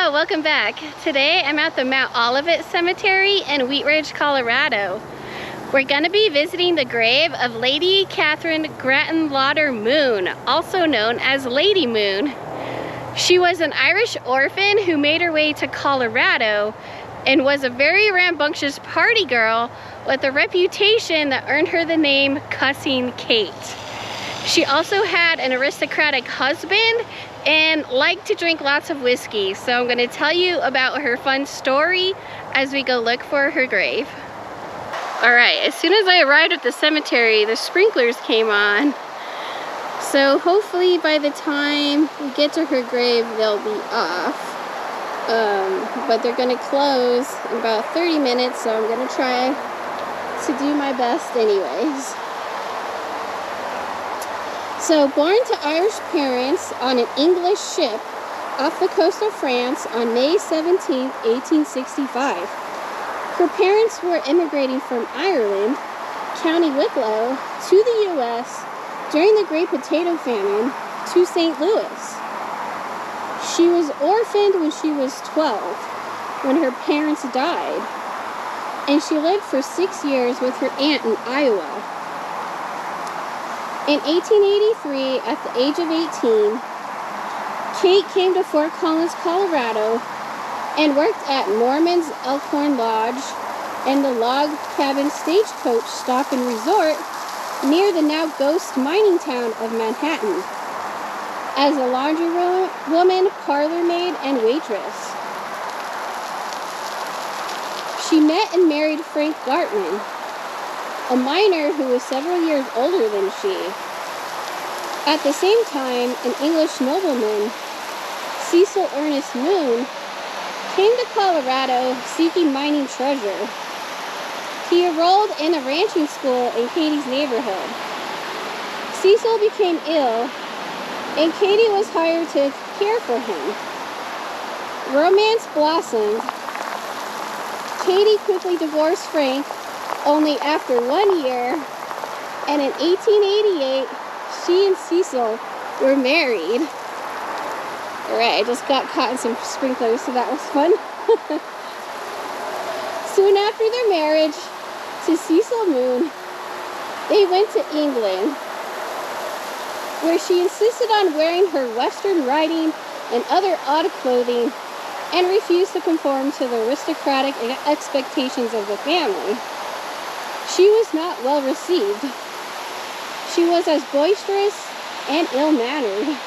Hello, welcome back. Today I'm at the Mount Olivet Cemetery in Wheat Ridge, Colorado. We're going to be visiting the grave of Lady Catherine Grattan Lauder Moon, also known as Lady Moon. She was an Irish orphan who made her way to Colorado and was a very rambunctious party girl with a reputation that earned her the name Cussing Kate. She also had an aristocratic husband and liked to drink lots of whiskey. So I'm going to tell you about her fun story as we go look for her grave. Alright, as soon as I arrived at the cemetery, the sprinklers came on. So hopefully by the time we get to her grave, they'll be off. But they're going to close in about 30 minutes, so I'm going to try to do my best anyways. So, born to Irish parents on an English ship off the coast of France on May 17, 1865. Her parents were immigrating from Ireland, County Wicklow, to the U.S. during the Great Potato Famine to St. Louis. She was orphaned when she was 12, when her parents died, and she lived for 6 years with her aunt in Iowa. In 1883, at the age of 18, Kate came to Fort Collins, Colorado, and worked at Norman's Elkhorn Lodge and the Log Cabin Stagecoach Stop and Resort near the now ghost mining town of Manhattan as a laundry woman, parlor maid, and waitress. She met and married Frank Gartman, a miner who was several years older than she. At the same time, an English nobleman, Cecil Ernest Moon, came to Colorado seeking mining treasure. He enrolled in a ranching school in Katie's neighborhood. Cecil became ill, and Katie was hired to care for him. Romance blossomed. Katie quickly divorced Frank only after 1 year, and in 1888, she and Cecil were married. Alright, I just got caught in some sprinklers, so that was fun. Soon after their marriage to Cecil Moon, they went to England, where she insisted on wearing her Western riding and other odd clothing and refused to conform to the aristocratic expectations of the family. She was not well received. She was as boisterous and ill-mannered,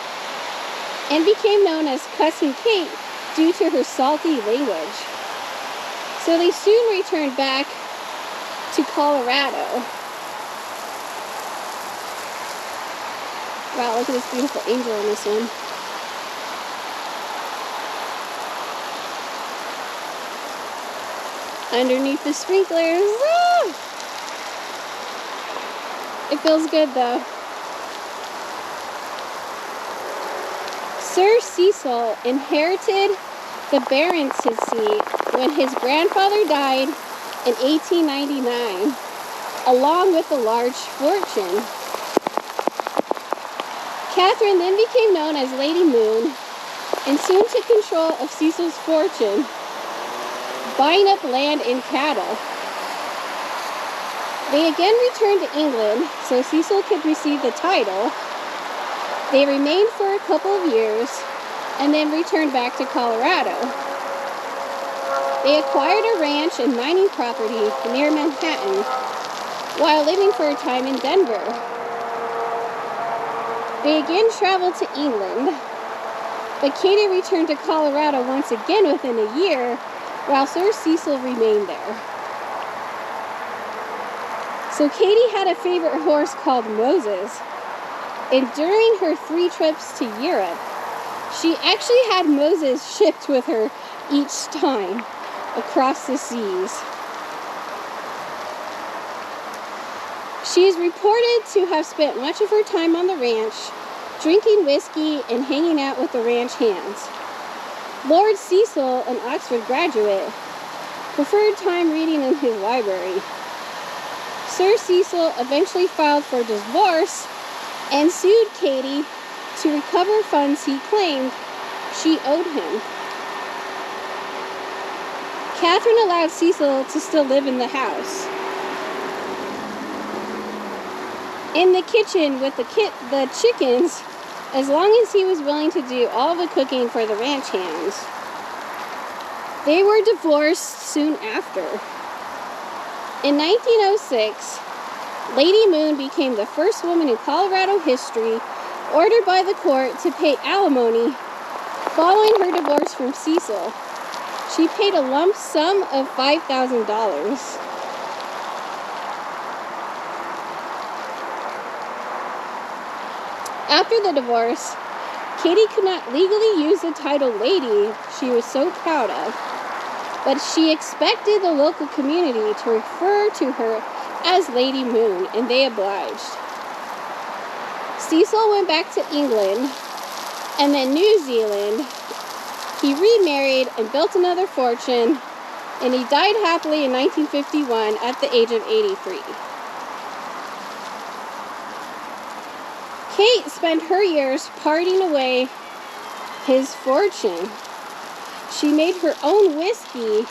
and became known as Cussing Kate due to her salty language. So they soon returned back to Colorado. Wow, look at this beautiful angel on this one. Underneath the sprinklers. Woo! It feels good though. Sir Cecil inherited the baronetcy when his grandfather died in 1899, along with a large fortune. Catherine then became known as Lady Moon and soon took control of Cecil's fortune, buying up land and cattle. They again returned to England so Cecil could receive the title. They remained for a couple of years and then returned back to Colorado. They acquired a ranch and mining property near Manhattan while living for a time in Denver. They again traveled to England, but Katie returned to Colorado once again within a year while Sir Cecil remained there. So Katie had a favorite horse called Moses, and during her 3 trips to Europe, she actually had Moses shipped with her each time across the seas. She is reported to have spent much of her time on the ranch, drinking whiskey and hanging out with the ranch hands. Lord Cecil, an Oxford graduate, preferred time reading in his library. Sir Cecil eventually filed for divorce and sued Katie to recover funds he claimed she owed him. Catherine allowed Cecil to still live in the house. In the kitchen with the chickens, as long as he was willing to do all the cooking for the ranch hands. They were divorced soon after. In 1906, Lady Moon became the first woman in Colorado history ordered by the court to pay alimony following her divorce from Cecil. She paid a lump sum of $5,000. After the divorce, Katie could not legally use the title lady she was so proud of, but she expected the local community to refer to her as Lady Moon, and they obliged. Cecil went back to England and then New Zealand. He remarried and built another fortune, and he died happily in 1951 at the age of 83. Kate spent her years partying away his fortune. She made her own whiskey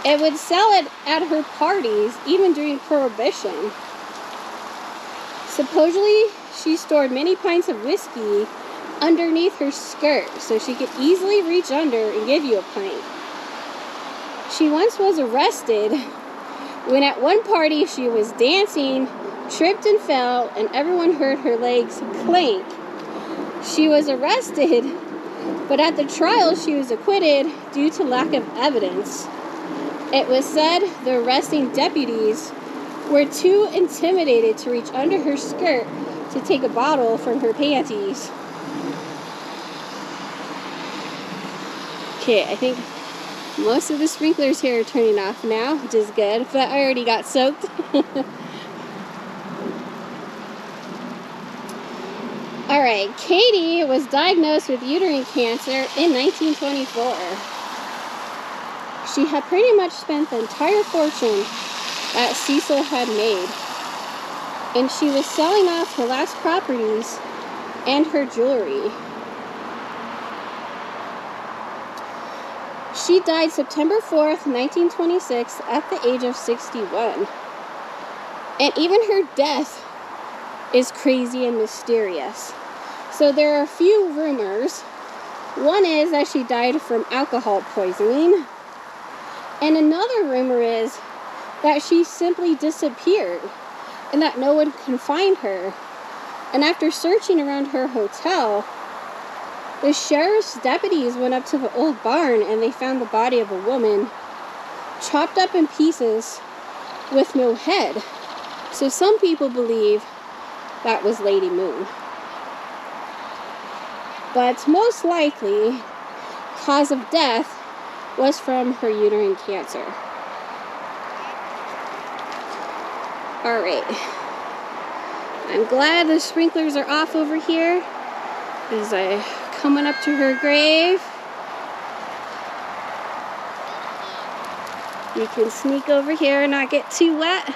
and would sell it at her parties, even during Prohibition. Supposedly, she stored many pints of whiskey underneath her skirt so she could easily reach under and give you a pint. She once was arrested when at one party she was dancing, tripped and fell, and everyone heard her legs clank. She was arrested, but at the trial she was acquitted due to lack of evidence. It was said the arresting deputies were too intimidated to reach under her skirt to take a bottle from her panties. Okay, I think most of the sprinklers here are turning off now, which is good, but I already got soaked. Alright, Katie was diagnosed with uterine cancer in 1924. She had pretty much spent the entire fortune that Cecil had made, and she was selling off her last properties and her jewelry. She died September 4th, 1926 at the age of 61. And even her death is crazy and mysterious. So there are a few rumors. One is that she died from alcohol poisoning. And another rumor is that she simply disappeared and that no one can find her. And after searching around her hotel, the sheriff's deputies went up to the old barn and they found the body of a woman chopped up in pieces with no head. So some people believe that was Lady Moon. But most likely, cause of death was from her uterine cancer. Alright. I'm glad the sprinklers are off over here as I coming up to her grave. You can sneak over here and not get too wet.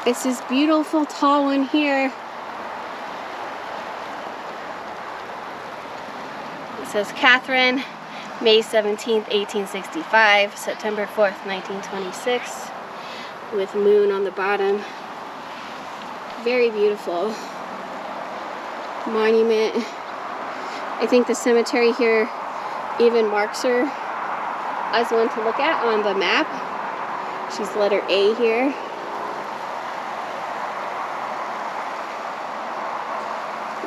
It's this beautiful tall one here. It says Catherine, May 17th, 1865, September 4th, 1926, with Moon on the bottom. Very beautiful monument. I think the cemetery here even marks her as one to look at on the map. She's letter A here.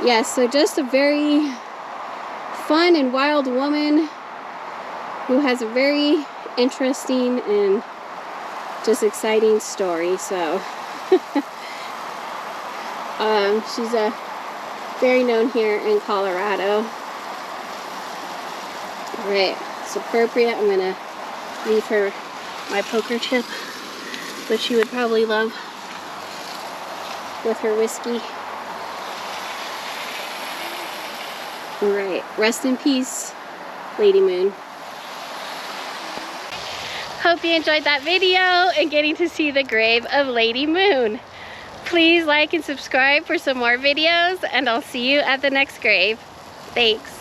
Yes, so just a very fun and wild woman who has a very interesting and just exciting story. So she's very known here in Colorado. Alright, it's appropriate. I'm gonna leave her my poker chip, which she would probably love with her whiskey. Alright, rest in peace, Lady Moon. Hope you enjoyed that video and getting to see the grave of Lady Moon. Please like and subscribe for some more videos, and I'll see you at the next grave. Thanks.